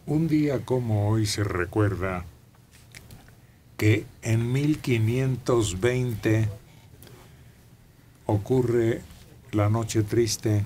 Un día como hoy se recuerda que en 1520 ocurre la Noche Triste,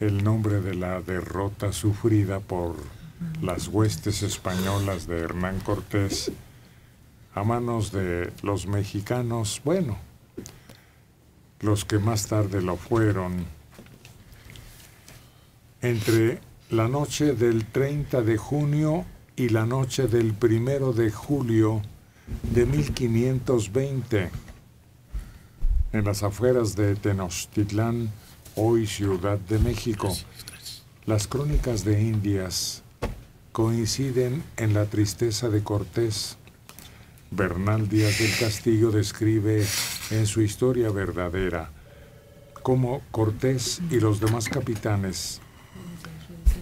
el nombre de la derrota sufrida por las huestes españolas de Hernán Cortés a manos de los mexicanos, bueno, los que más tarde lo fueron. Entre la noche del 30 de junio y la noche del 1 de julio de 1520, en las afueras de Tenochtitlán, hoy Ciudad de México, las crónicas de Indias coinciden en la tristeza de Cortés. Bernal Díaz del Castillo describe en su Historia Verdadera cómo Cortés y los demás capitanes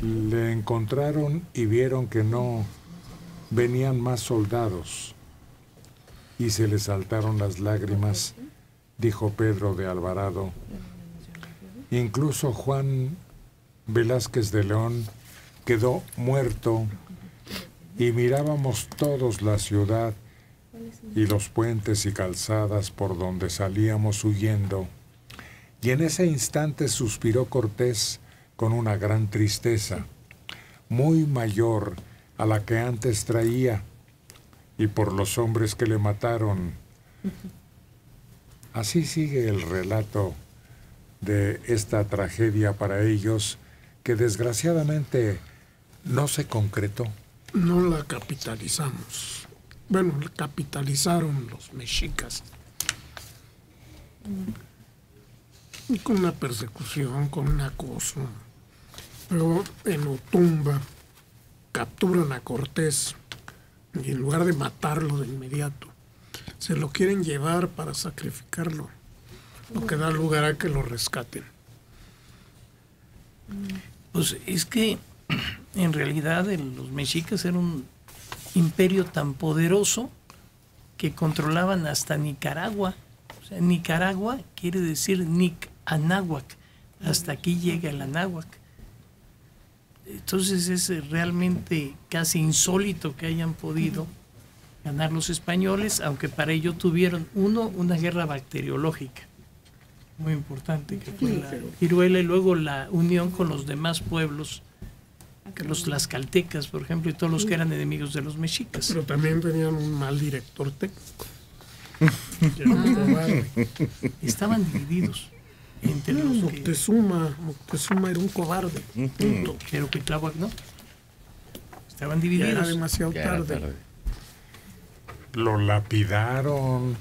le encontraron y vieron que no venían más soldados y se les saltaron las lágrimas, dijo Pedro de Alvarado. Incluso Juan Velázquez de León quedó muerto y mirábamos todos la ciudad y los puentes y calzadas por donde salíamos huyendo. Y en ese instante suspiró Cortés con una gran tristeza, muy mayor a la que antes traía, y por los hombres que le mataron. Así sigue el relato de esta tragedia para ellos, que desgraciadamente no se concretó. No la capitalizamos. Bueno, la capitalizaron los mexicas. Con una persecución, con un acoso. Pero en Otumba capturan a Cortés y en lugar de matarlo de inmediato, se lo quieren llevar para sacrificarlo, lo que da lugar a que lo rescaten. Pues es que en realidad los mexicas eran un imperio tan poderoso que controlaban hasta Nicaragua. O sea, Nicaragua quiere decir Nic-Anáhuac. Hasta aquí llega el Anáhuac. Entonces es realmente casi insólito que hayan podido ganar los españoles, aunque para ello tuvieron, una guerra bacteriológica muy importante, que fue la viruela, y luego la unión con los demás pueblos, que los tlaxcaltecas, por ejemplo, y todos los que eran enemigos de los mexicas. Pero también tenían un mal director técnico. Estaban divididos entre los Moctezuma era un cobarde, punto. Pero Cuitláhuac no. Estaban divididos. Ya era demasiado tarde. Lo lapidaron.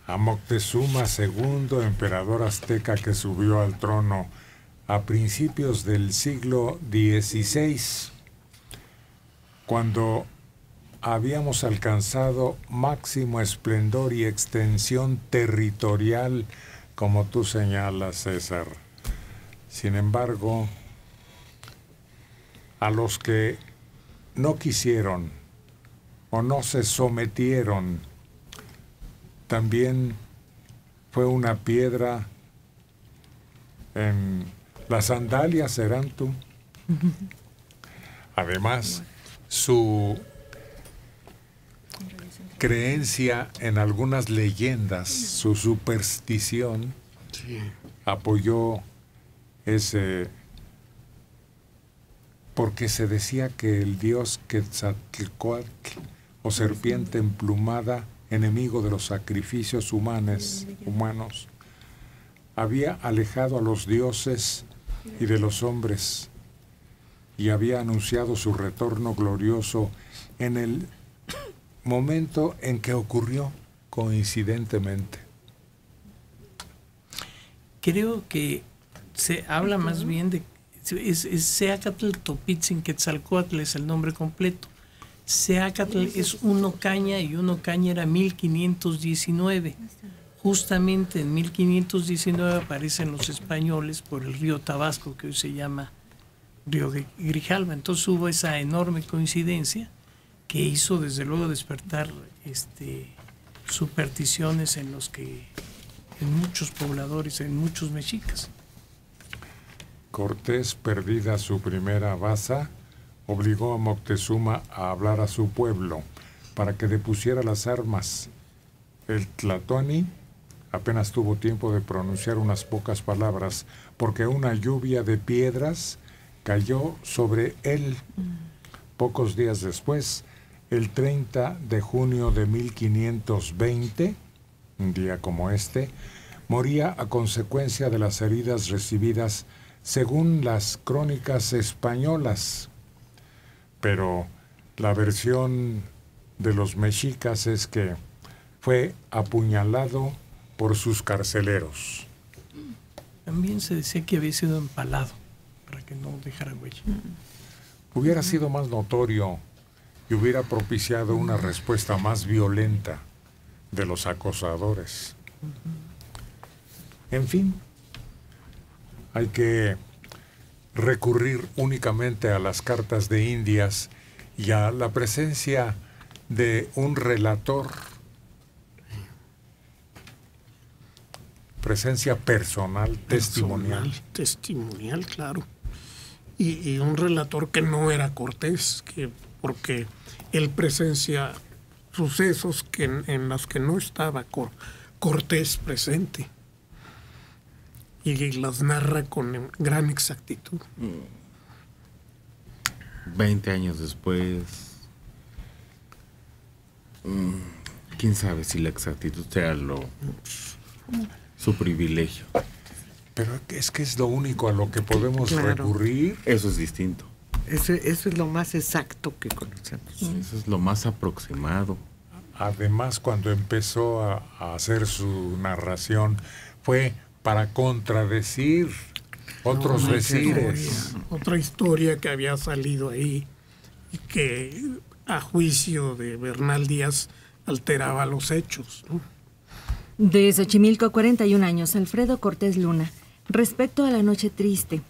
A Moctezuma II, emperador azteca que subió al trono a principios del siglo XVI, cuando habíamos alcanzado máximo esplendor y extensión territorial, como tú señalas, César. Sin embargo, a los que no quisieron o no se sometieron, también fue una piedra en las sandalias, serán tú. Además, su creencia en algunas leyendas, su superstición, apoyó ese, porque se decía que el dios Quetzalcóatl, o serpiente emplumada, enemigo de los sacrificios humanos, había alejado a los dioses y de los hombres y había anunciado su retorno glorioso en el momento en que ocurrió, coincidentemente. Creo que se habla más bien de Seacatl Topitzin Quetzalcóatl, es el nombre completo. Seacatl es uno caña, y uno caña era 1519. Justamente en 1519 aparecen los españoles por el río Tabasco, que hoy se llama Río Grijalva. Entonces hubo esa enorme coincidencia que hizo desde luego despertar supersticiones en muchos pobladores, en muchos mexicas. Cortés, perdida su primera baza, obligó a Moctezuma a hablar a su pueblo para que depusiera las armas. El Tlatoani apenas tuvo tiempo de pronunciar unas pocas palabras porque una lluvia de piedras cayó sobre él. Pocos días después, el 30 de junio de 1520, un día como este, moría a consecuencia de las heridas recibidas según las crónicas españolas. Pero la versión de los mexicas es que fue apuñalado por sus carceleros. También se decía que había sido empalado para que no dejara huella. Hubiera sido más notorio y hubiera propiciado una respuesta más violenta de los acosadores. En fin, hay que recurrir únicamente a las cartas de Indias y a la presencia de un relator, presencia personal, testimonial. Testimonial, claro. Y un relator que no era Cortés, porque él presencia sucesos en los que no estaba Cortés presente. Y las narra con gran exactitud. 20 años después, quién sabe si la exactitud sea su privilegio. Pero es que es lo único a lo que podemos recurrir. Eso es distinto. Eso es lo más exacto que conocemos. Eso es lo más aproximado. Además, cuando empezó a hacer su narración, fue para contradecir otros decires. Otra historia que había salido ahí y que, a juicio de Bernal Díaz, alteraba los hechos, ¿no? De Xochimilco, 41 años, Alfredo Cortés Luna. Respecto a la noche triste,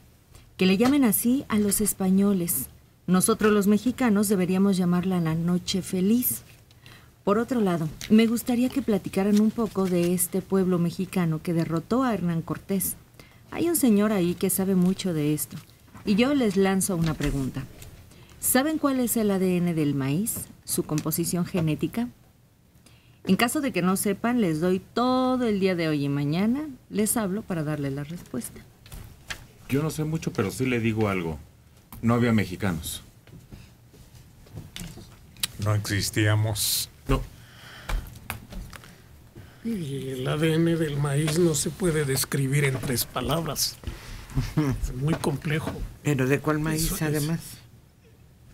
que le llamen así a los españoles. Nosotros los mexicanos deberíamos llamarla la noche feliz. Por otro lado, me gustaría que platicaran un poco de este pueblo mexicano que derrotó a Hernán Cortés. Hay un señor ahí que sabe mucho de esto. Y yo les lanzo una pregunta. ¿Saben cuál es el ADN del maíz? ¿Su composición genética? En caso de que no sepan, les doy todo el día de hoy y mañana. Les hablo para darles la respuesta. Yo no sé mucho, pero sí le digo algo. No había mexicanos. No existíamos. No. Y el ADN del maíz no se puede describir en 3 palabras. Es muy complejo. ¿Pero de cuál maíz, Eso además?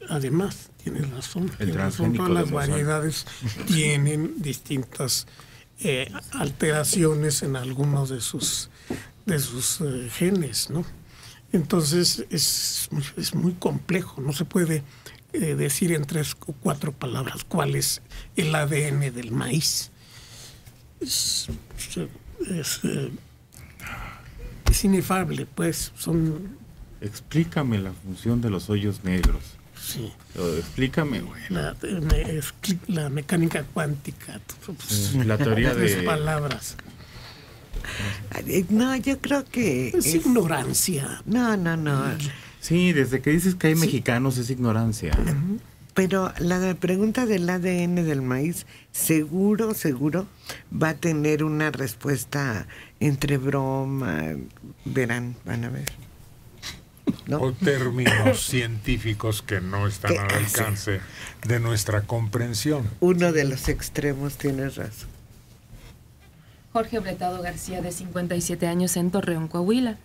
Además, tienes razón. El Tienes razón, transgénico todas las de Monsanto. variedades tienen distintas alteraciones en algunos de sus genes, ¿no? Entonces es muy complejo. No se puede decir en 3 o 4 palabras cuál es el ADN del maíz. Es inefable, pues. Explícame la función de los hoyos negros. Sí. Explícame, güey. La mecánica cuántica. La teoría Tres de... palabras. No, yo creo que... Es ignorancia. No. Sí, desde que dices que hay mexicanos es ignorancia. Pero la pregunta del ADN del maíz seguro va a tener una respuesta entre broma, van a ver. ¿No? O términos científicos que no están al alcance de nuestra comprensión. Uno de los extremos, tienes razón. Jorge Obletado García, de 57 años, en Torreón, Coahuila.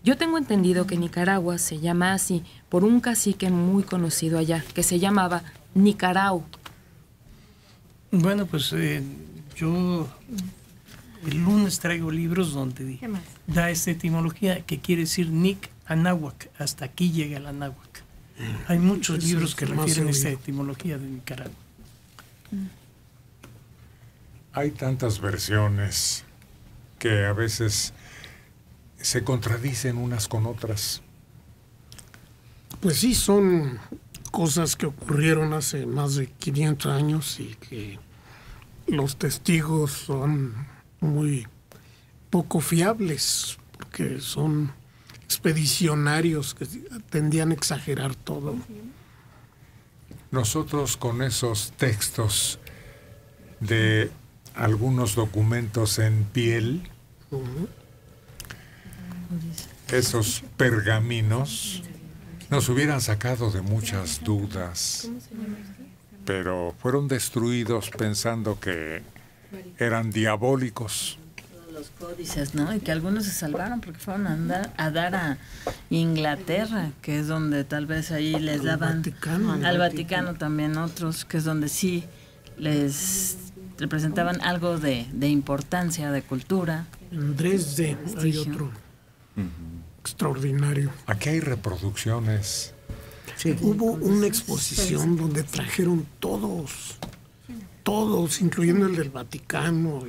Yo tengo entendido que Nicaragua se llama así por un cacique muy conocido allá, que se llamaba Nicarau. Bueno, pues yo el lunes traigo libros donde da esta etimología que quiere decir Nic Anáhuac. Hasta aquí llega el Anáhuac. Hay muchos libros que refieren a esta etimología de Nicaragua. Hay tantas versiones que a veces se contradicen unas con otras. Pues sí, son cosas que ocurrieron hace más de 500 años y que los testigos son muy poco fiables, porque son expedicionarios que tendían a exagerar todo. Nosotros con esos textos de algunos documentos en piel, esos pergaminos, nos hubieran sacado de muchas dudas, pero fueron destruidos pensando que eran diabólicos. Los códices, ¿no? Y que algunos se salvaron porque fueron a dar a Inglaterra, que es donde tal vez ahí les daban... Al Vaticano también otros, que es donde sí les representaban algo de importancia, de cultura. En Dresde hay otro extraordinario. Aquí hay reproducciones. Sí. Hubo una exposición donde trajeron todos, incluyendo el del Vaticano,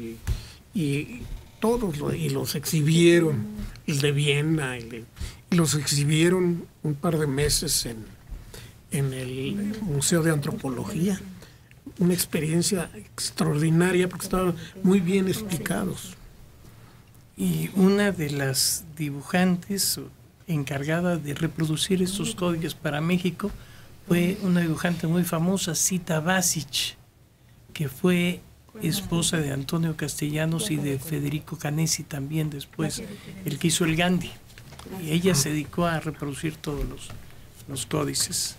y todos, y los exhibieron, el de Viena, y los exhibieron un par de meses en el Museo de Antropología. Una experiencia extraordinaria porque estaban muy bien explicados. Y una de las dibujantes encargada de reproducir estos códices para México fue una dibujante muy famosa, Zita Basic, que fue esposa de Antonio Castellanos y de Federico Canesi también después, el que hizo el Gandhi. Y ella se dedicó a reproducir todos los códices.